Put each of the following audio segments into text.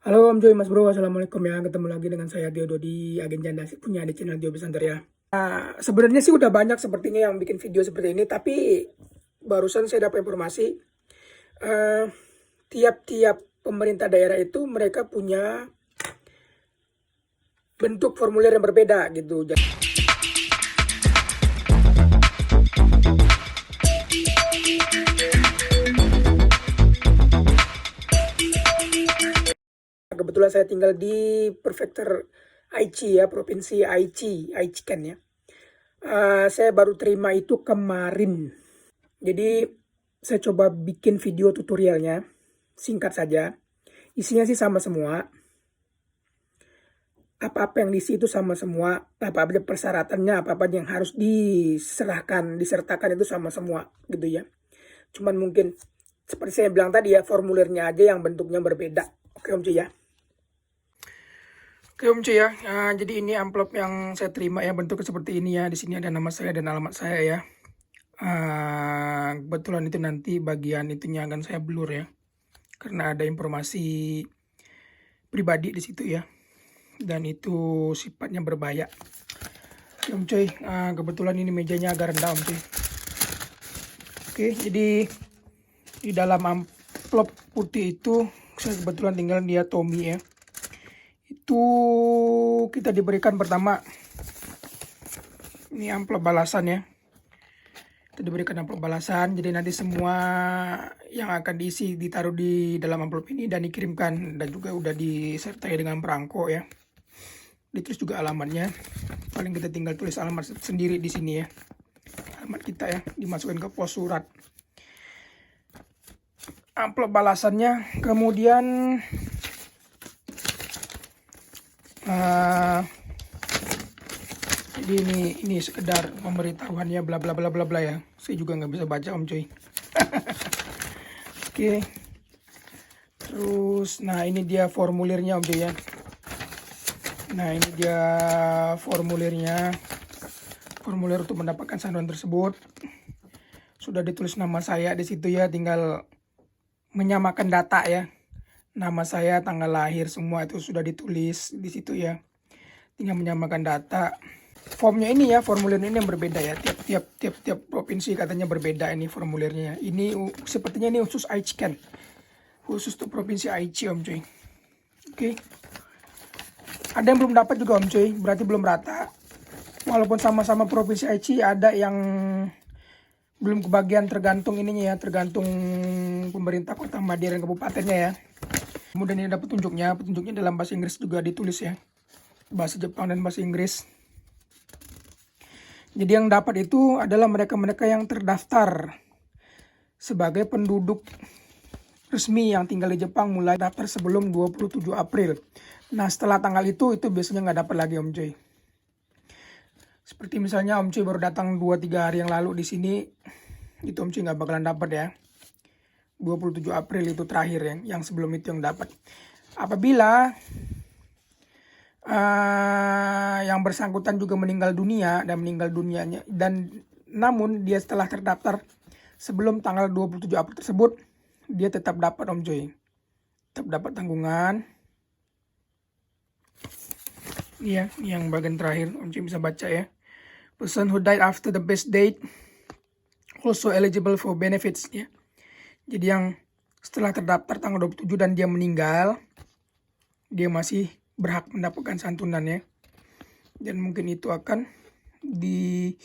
Halo Om Joy, Mas Bro, Assalamualaikum ya. Ketemu lagi dengan saya Diodo di Agen Janda punya di channel Dio Besantar ya. Sebenarnya sih udah banyak sepertinya yang bikin video seperti ini, tapi barusan saya dapat informasi eh, tiap-tiap pemerintah daerah itu mereka punya bentuk formulir yang berbeda gitu. Kebetulan saya tinggal di Prefektur Aichi ya, Provinsi Aichi kan ya. Saya baru terima itu kemarin. Jadi saya coba bikin video tutorialnya, singkat saja. Isinya sih sama semua. Apa-apa yang diisi itu sama semua. Apa-apa persyaratannya, apa-apa yang harus disertakan itu sama semua gitu ya. Cuman mungkin seperti saya bilang tadi ya, formulirnya aja yang bentuknya berbeda. Oke Om Cuy ya. Oke Om Cuy ya. Jadi ini amplop yang saya terima ya, bentuknya seperti ini ya. Di sini ada nama saya dan alamat saya ya. Kebetulan itu nanti bagian itunya akan saya blur ya, karena ada informasi pribadi di situ ya, dan itu sifatnya berbahaya. Om Cuy, kebetulan ini mejanya agak rendah Om Cuy. Oke, jadi di dalam amplop putih itu saya kebetulan tinggal dia Tommy ya. Itu kita diberikan pertama ini amplop balasan ya. Kita diberikan amplop balasan, jadi nanti semua yang akan diisi ditaruh di dalam amplop ini dan dikirimkan, dan juga udah disertai dengan perangko ya. Ditulis juga alamatnya, paling kita tinggal tulis alamat sendiri di sini ya, alamat kita ya, dimasukin ke pos surat. Amplop balasannya kemudian jadi ini sekedar pemberitahuannya bla bla bla bla bla ya. Saya juga nggak bisa baca Om Cuy. Oke. Terus nah ini dia formulirnya Om Cuy ya. Nah ini dia formulirnya. Formulir untuk mendapatkan santunan tersebut. Sudah ditulis nama saya di situ ya, tinggal menyamakan data ya. Nama saya, tanggal lahir, semua itu sudah ditulis di situ ya. Tinggal menyamakan data. Formnya ini ya, formulir ini yang berbeda ya. Tiap provinsi katanya berbeda ini formulirnya. Ini sepertinya ini khusus Aichi kan. Khusus untuk provinsi Aichi Om Cuy. Oke. Ada yang belum dapat juga Om Cuy, berarti belum rata. Walaupun sama-sama provinsi Aichi, ada yang belum kebagian, tergantung ininya ya, tergantung pemerintah kota Madya dan kabupatennya ya. Kemudian ini ada petunjuknya dalam bahasa Inggris juga ditulis ya. Bahasa Jepang dan bahasa Inggris. Jadi yang dapat itu adalah mereka-mereka yang terdaftar sebagai penduduk resmi yang tinggal di Jepang mulai daftar sebelum 27 April. Nah setelah tanggal itu biasanya nggak dapat lagi Om Cuy. Seperti misalnya Om Cuy baru datang 2-3 hari yang lalu di sini, itu Om Cuy nggak bakalan dapat ya. 27 April itu terakhir yang sebelum itu yang dapat. Apabila yang bersangkutan juga meninggal dunia dan namun dia setelah terdaftar sebelum tanggal 27 April tersebut, dia tetap dapat Om Cuy. Tetap dapat tanggungan. Iya, yang bagian terakhir Om Cuy bisa baca ya. Person who died after the best date also eligible for benefits ya. Jadi yang setelah terdaftar tanggal 27 dan dia meninggal, dia masih berhak mendapatkan santunan ya. Dan mungkin itu akan diterima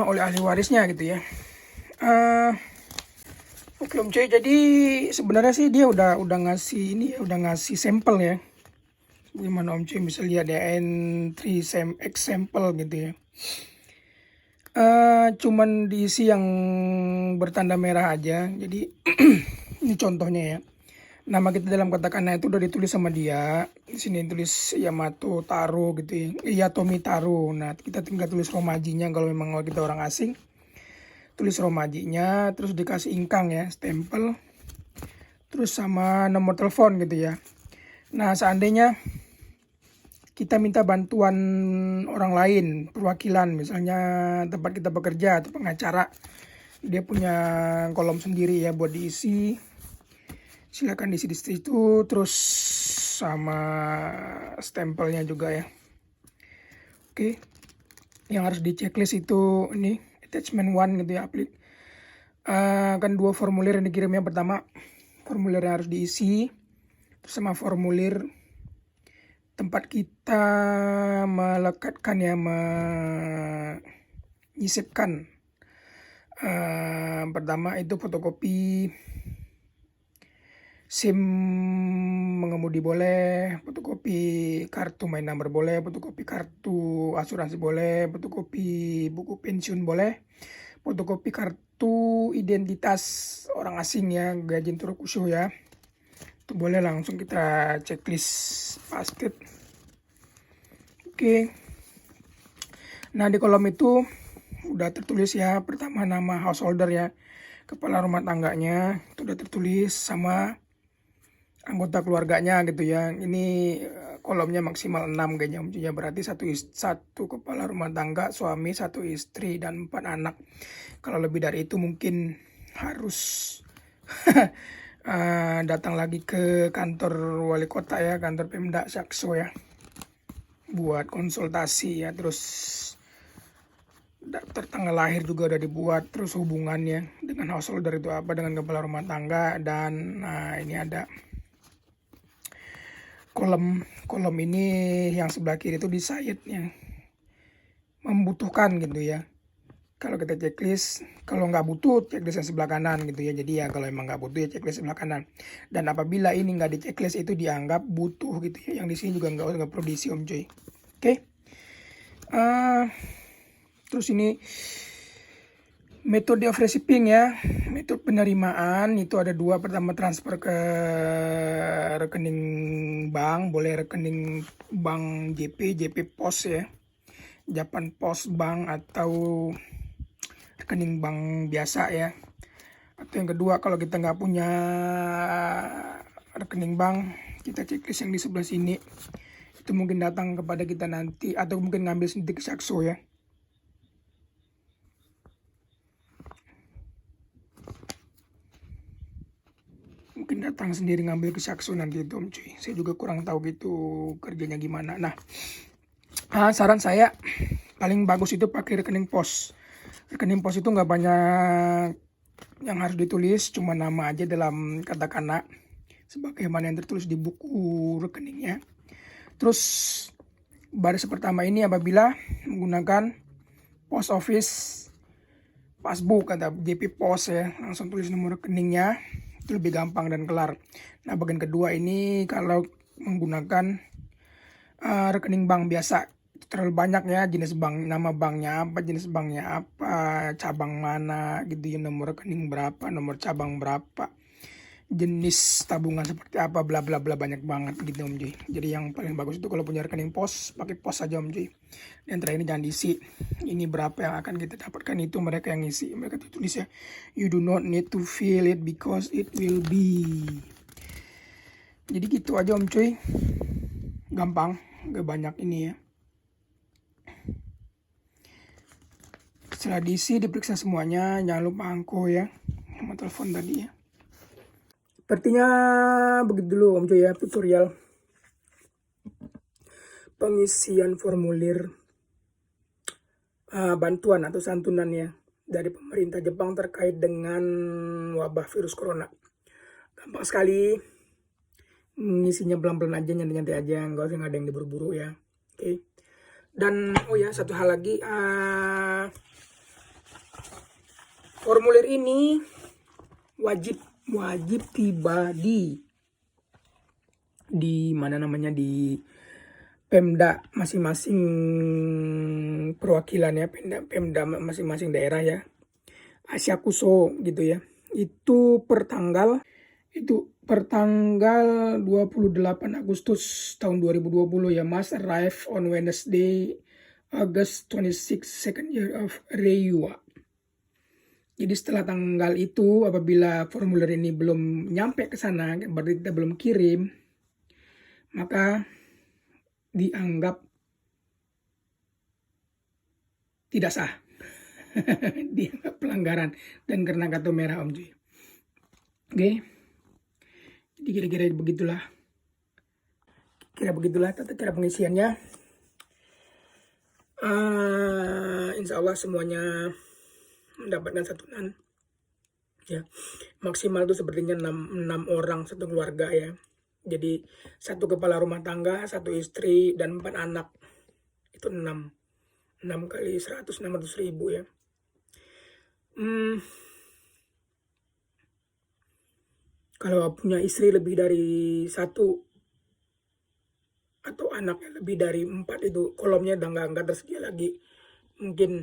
oleh ahli warisnya gitu ya. Oke Om Cuy, jadi sebenarnya sih dia udah ngasih ini ya, udah ngasih sampel ya. Bagaimana Om Cuy bisa lihat ya, entry example gitu ya. Cuman diisi yang bertanda merah aja. Jadi ini contohnya ya. Nama kita dalam katakana itu udah ditulis sama dia. Di sini tulis Yamato Taro gitu ya. Yatomi Taro. Nah, kita tinggal tulis romajinya kalau memang kita orang asing. Tulis romajinya, terus dikasih ingkang ya, stempel. Terus sama nomor telepon gitu ya. Nah, seandainya kita minta bantuan orang lain, perwakilan, misalnya tempat kita bekerja atau pengacara, dia punya kolom sendiri ya buat diisi. Silakan diisi di situ, terus sama stempelnya juga ya. Oke, yang harus di checklist itu ini attachment 1 gitu ya, kan 2 formulir yang dikirim. Yang pertama formulir yang harus diisi, terus sama formulir tempat kita melekatkan ya, menyisipkan. Pertama itu fotokopi SIM mengemudi boleh, fotokopi kartu main number boleh, fotokopi kartu asuransi boleh, fotokopi buku pensiun boleh, fotokopi kartu identitas orang asing ya, Gajin Turuk Usuh ya. Itu boleh, langsung kita checklist paste. Oke. Nah, di kolom itu udah tertulis ya, pertama nama householder ya, kepala rumah tangganya itu udah tertulis, sama anggota keluarganya gitu ya. Ini kolomnya maksimal 6 kayaknya, berarti satu kepala rumah tangga, suami, 1 istri, dan 4 anak. Kalau lebih dari itu mungkin harus datang lagi ke kantor wali kota ya, kantor Pemda Sakso ya, buat konsultasi ya. Terus daftar tanggal lahir juga udah dibuat, terus hubungannya dengan householder itu apa, dengan kepala rumah tangga. Dan ini ada kolom ini yang sebelah kiri itu decide yang membutuhkan gitu ya. Kalau kita checklist, kalau nggak butuh checklist yang sebelah kanan gitu ya. Jadi ya kalau emang nggak butuh ya checklist sebelah kanan. Dan apabila ini nggak di checklist itu dianggap butuh gitu ya. Yang di sini juga nggak perlu diisi Om Cuy. Oke. Terus ini metode of receiving ya, metode penerimaan itu ada 2. Pertama transfer ke rekening bank, boleh rekening bank JP Pos ya, Japan Pos Bank, atau rekening bank biasa ya. Atau yang kedua, kalau kita nggak punya rekening bank, kita checklist yang di sebelah sini. Itu mungkin datang kepada kita nanti, atau mungkin ngambil sendiri ke Sakso ya. Mungkin datang sendiri ngambil ke Sakso nanti itu Om Cuy. Saya juga kurang tahu gitu kerjanya gimana. Nah, saran saya paling bagus itu pakai rekening pos. Rekening pos itu nggak banyak yang harus ditulis, cuma nama aja dalam katakana sebagaimana yang tertulis di buku rekeningnya. Terus baris pertama ini apabila menggunakan post office passbook atau JP Pos ya, langsung tulis nomor rekeningnya, itu lebih gampang dan kelar. Nah, bagian kedua ini kalau menggunakan rekening bank biasa, terlalu banyak ya, jenis bank, nama banknya apa, jenis banknya apa, cabang mana gitu ya, nomor rekening berapa, nomor cabang berapa, jenis tabungan seperti apa, bla bla bla, banyak banget gitu Om Cuy. Jadi yang paling bagus itu kalau punya rekening pos, pakai pos aja Om Cuy. Dan terakhir ini jangan diisi ini berapa yang akan kita dapatkan, itu mereka yang isi, mereka tulis ya, you do not need to fill it because it will be. Jadi gitu aja Om Cuy, gampang, gak banyak ini ya. Setelah diisi, diperiksa semuanya, jangan lupa angko ya, sama telepon tadi ya. Sepertinya begitu dulu Om Cuy ya, tutorial pengisian formulir bantuan atau santunan ya dari pemerintah Jepang terkait dengan wabah virus corona. Gampang sekali, ngisinya pelan-pelan aja, nyantai-nyantai aja, nggak usah ada yang diburu-buru ya. Oke. Dan oh ya, satu hal lagi, formulir ini wajib tiba di mana namanya, di Pemda masing-masing perwakilan ya, Pemda masing-masing daerah ya, Asyakuso gitu ya. Itu per tanggal 28 Agustus tahun 2020 ya, must arrive on Wednesday August 26 second year of Reiwa. Jadi setelah tanggal itu, apabila formulir ini belum nyampe ke sana, berarti kita belum kirim, maka dianggap tidak sah. Dianggap pelanggaran dan kena kartu merah Om Cuy. Oke. Jadi kira-kira begitulah. Tata cara pengisiannya. Insya Allah semuanya mendapatkan santunan. Ya, maksimal itu sepertinya 6 orang satu keluarga ya. Jadi 1 kepala rumah tangga, 1 istri, dan 4 anak. Itu 6 kali 100, 600 ribu ya. Kalau punya istri lebih dari 1 atau anaknya lebih dari 4, itu kolomnya udah nggak tersedia lagi. Mungkin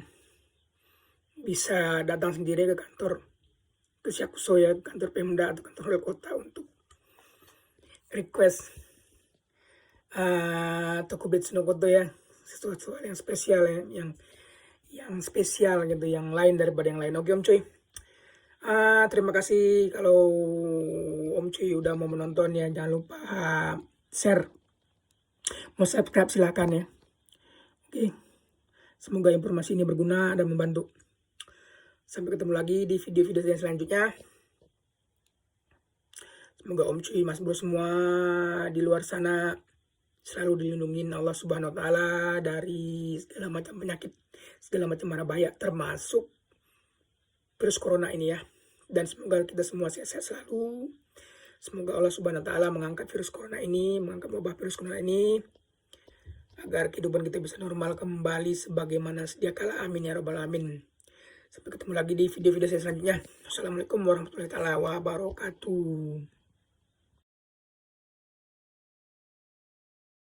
bisa datang sendiri ke kantor, ke Syakuso ya, kantor Pemda atau kantor wali kota untuk request Tokubet Sunokoto ya, sesuatu yang spesial ya, yang spesial gitu, yang lain daripada yang lain. Oke Om Cuy, terima kasih kalau Om Cuy udah mau menonton ya. Jangan lupa share, mau subscribe silahkan ya. Oke, semoga informasi ini berguna dan membantu. Sampai ketemu lagi di video-video yang selanjutnya. Semoga Om Cuy, Mas Bro semua di luar sana selalu dilindungi Allah Subhanahu wa Ta'ala dari segala macam penyakit, segala macam mara bahaya, termasuk virus corona ini ya. Dan semoga kita semua sehat-sehat selalu. Semoga Allah Subhanahu wa Ta'ala mengangkat virus corona ini, mengangkat wabah virus corona ini, agar kehidupan kita bisa normal kembali sebagaimana sedia kala. Amin ya rabbal alamin. Sampai ketemu lagi di video-video saya selanjutnya. Assalamualaikum warahmatullahi wabarakatuh.